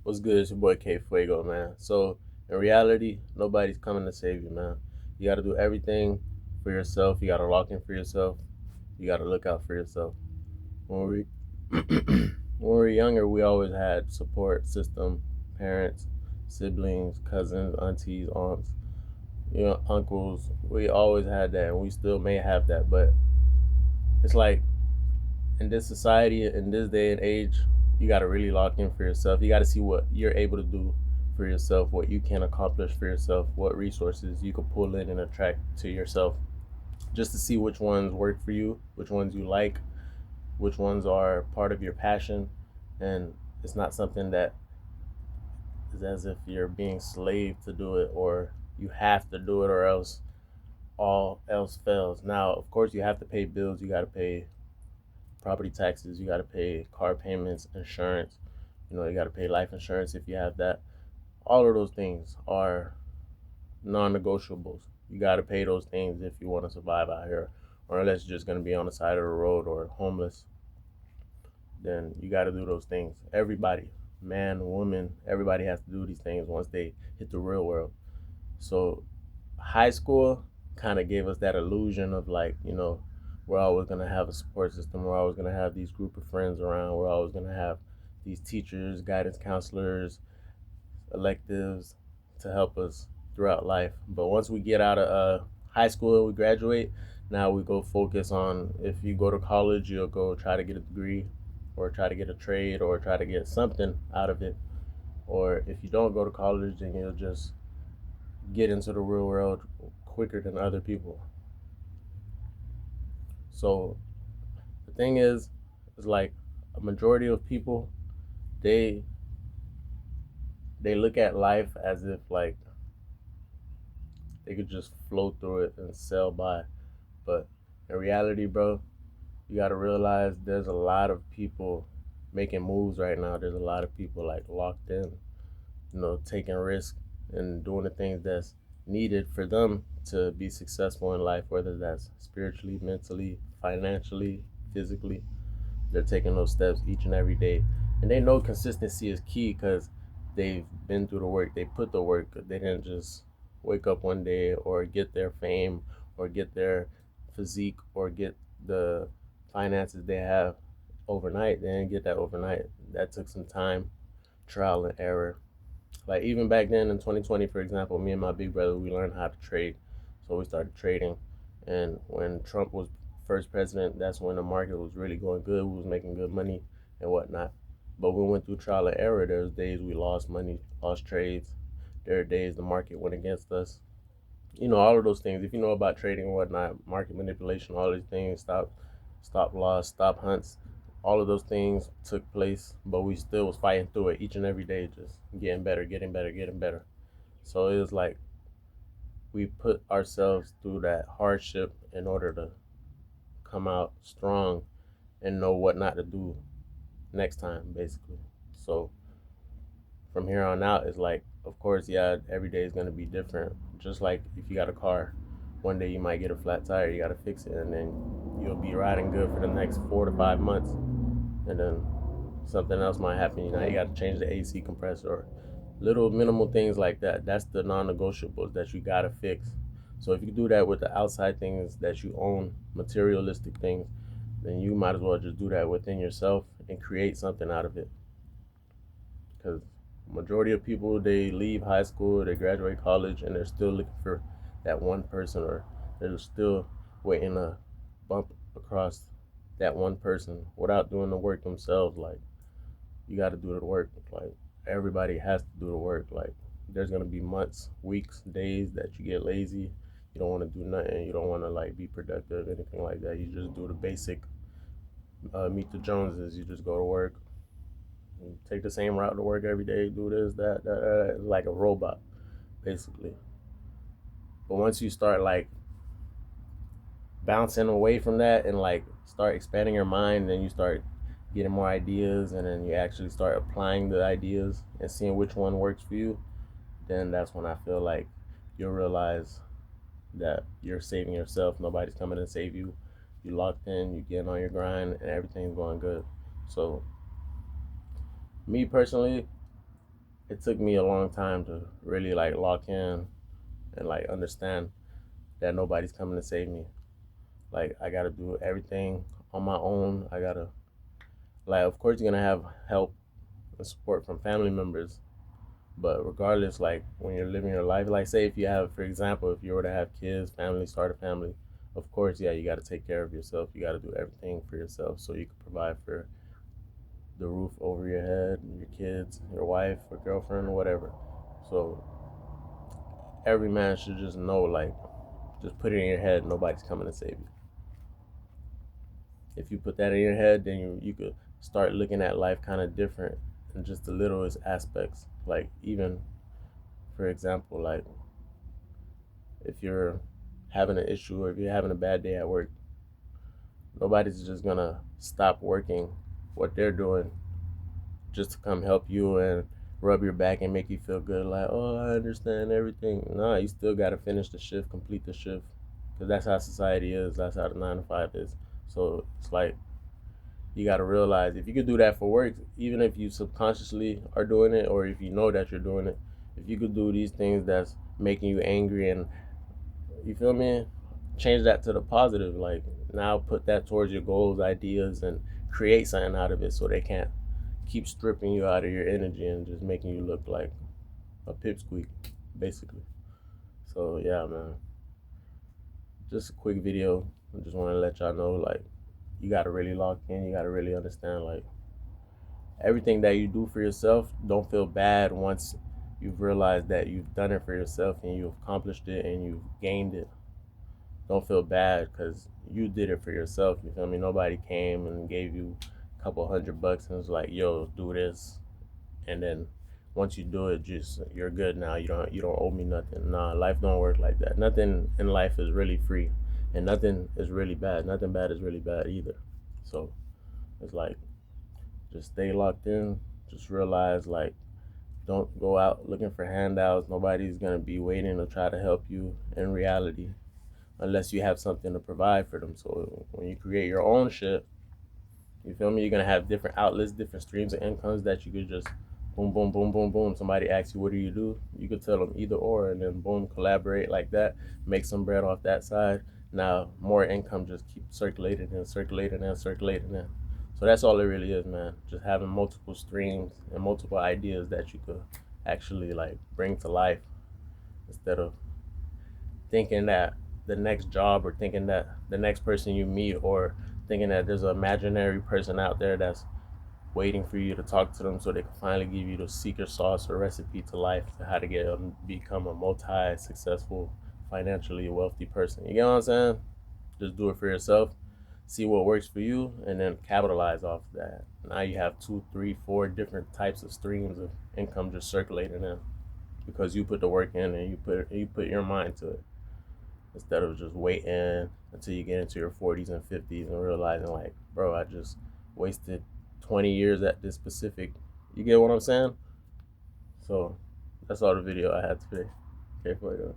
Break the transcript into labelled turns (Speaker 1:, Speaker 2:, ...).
Speaker 1: What's good? It's your boy K Fuego, man. So, in reality, nobody's coming to save you, man. You got to do everything for yourself. You got to lock in for yourself. You got to look out for yourself. When we when we were younger, we always had support system, parents, siblings, cousins, aunties, aunts, uncles. We always had that, and we still may have that. But it's like in this society, in this day and age, you got to really lock in for yourself. You got to see what you're able to do for yourself, what you can accomplish for yourself, what resources you can pull in and attract to yourself, just to see which ones work for you, which ones you like, which ones are part of your passion. And it's not something that is as if you're being slave to do it, or you have to do it, or else all else fails. Now, of course, you have to pay bills. You got to pay property taxes, you got to pay car payments, insurance, you got to pay life insurance if you have that. All of those things are non-negotiables. You got to pay those things if you want to survive out here, or unless you're just going to be on the side of the road or homeless, then you got to do those things. Everybody, man, woman, everybody has to do these things once they hit the real world. So high school kind of gave us that illusion of like, we're always going to have a support system. We're always going to have these group of friends around. We're always going to have these teachers, guidance counselors, electives to help us throughout life. But once we get out of high school and we graduate, now we go focus on, if you go to college, you'll go try to get a degree or try to get a trade or try to get something out of it. Or if you don't go to college, then you'll just get into the real world quicker than other people. So the thing is like a majority of people, they they look at life as if like they could just flow through it and sail by. But in reality, bro, you gotta realize there's a lot of people making moves right now. There's a lot of people like locked in, taking risks and doing the things that's needed for them to be successful in life, whether that's spiritually, mentally, financially, physically. They're taking those steps each and every day. And they know consistency is key because they've been through the work. They put the work. They didn't just wake up one day or get their fame or get their physique or get the finances they have overnight. They didn't get that overnight. That took some time, trial and error. Like even back then in 2020, for example, me and my big brother, we learned how to trade. So we started trading. And when Trump was first president, that's when the market was really going good. We was making good money and whatnot. But we went through trial and error. There was days we lost money, lost trades. There are days the market went against us. All of those things. If you know about trading and whatnot, market manipulation, all these things, stop loss, stop hunts, all of those things took place, but we still was fighting through it each and every day, just getting better, getting better, getting better. So it was like we put ourselves through that hardship in order to come out strong and know what not to do next time, basically. So from here on out, it's like, of course, yeah, every day is going to be different. Just like if you got a car, one day you might get a flat tire, you got to fix it, and then you'll be riding good for the next 4 to 5 months. And then something else might happen. You got to change the AC compressor or little minimal things like that. That's the non-negotiables that you got to fix. So if you do that with the outside things that you own, materialistic things, then you might as well just do that within yourself and create something out of it. Because majority of people, they leave high school, they graduate college, and they're still looking for that one person, or they're still waiting to bump across that one person without doing the work themselves. Like, you got to do the work. Like, everybody has to do the work. Like, there's gonna be months, weeks, days that you get lazy. You don't want to do nothing. You don't want to like be productive, anything like that. You just do the basic. Meet the Joneses. You just go to work, you take the same route to work every day. Do this, that, like a robot, basically. But once you start like bouncing away from that and like start expanding your mind, then you start getting more ideas, and then you actually start applying the ideas and seeing which one works for you. Then that's when I feel like you'll realize that you're saving yourself. Nobody's coming to save you. You locked in, you getting on your grind, and everything's going good. So me personally, it took me a long time to really like lock in and like understand that nobody's coming to save me. Like I gotta do everything on my own. I gotta like, of course, you're gonna have help and support from family members, but regardless, like when you're living your life, like say if you have, for example, if you were to have kids, family, start a family, of course, yeah, you got to take care of yourself. You got to do everything for yourself so you can provide for the roof over your head, your kids, your wife, or girlfriend, or whatever. So every man should just know, like, just put it in your head, nobody's coming to save you. If you put that in your head, then you could start looking at life kind of different in just the littlest aspects. Like even, for example, like if you're having an issue or if you're having a bad day at work, nobody's just gonna stop working what they're doing just to come help you and rub your back and make you feel good. Like, oh, I understand everything. No, you still gotta finish the shift, complete the shift, because that's how society is. That's how the 9 to 5 is. So it's like you got to realize if you could do that for work, even if you subconsciously are doing it or if you know that you're doing it, if you could do these things that's making you angry and you feel me, change that to the positive. Like now put that towards your goals, ideas, and create something out of it so they can't keep stripping you out of your energy and just making you look like a pipsqueak, basically. So yeah, man, just a quick video. I just want to let y'all know, like, you gotta really lock in. You gotta really understand, like, everything that you do for yourself, don't feel bad once you've realized that you've done it for yourself and you've accomplished it and you've gained it. Don't feel bad because you did it for yourself. You feel me? Nobody came and gave you a couple $100 and was like, "Yo, do this," and then once you do it, just you're good now. You don't owe me nothing. Nah, life don't work like that. Nothing in life is really free, and nothing is really bad. Nothing bad is really bad either. So it's like just stay locked in. Just realize like don't go out looking for handouts. Nobody's gonna be waiting to try to help you in reality unless you have something to provide for them. So when you create your own shit, you feel me? You're gonna have different outlets, different streams of incomes that you could just boom, boom, boom, boom, boom. Somebody asks you, what do you do? You could tell them either or, and then boom, collaborate like that, make some bread off that side. Now more income just keep circulating and circulating and circulating and so that's all it really is, man. Just having multiple streams and multiple ideas that you could actually like bring to life instead of thinking that the next job or thinking that the next person you meet or thinking that there's an imaginary person out there that's waiting for you to talk to them so they can finally give you the secret sauce or recipe to life to how to get become a multi-successful financially wealthy person. You get what I'm saying? Just do it for yourself, see what works for you, and then capitalize off of that. Now you have 2, 3, 4 different types of streams of income just circulating in because you put the work in and you put your mind to it instead of just waiting until you get into your 40s and 50s and realizing like, bro, I just wasted 20 years at this specific. You get what I'm saying? So that's all the video I had today. Okay, for you.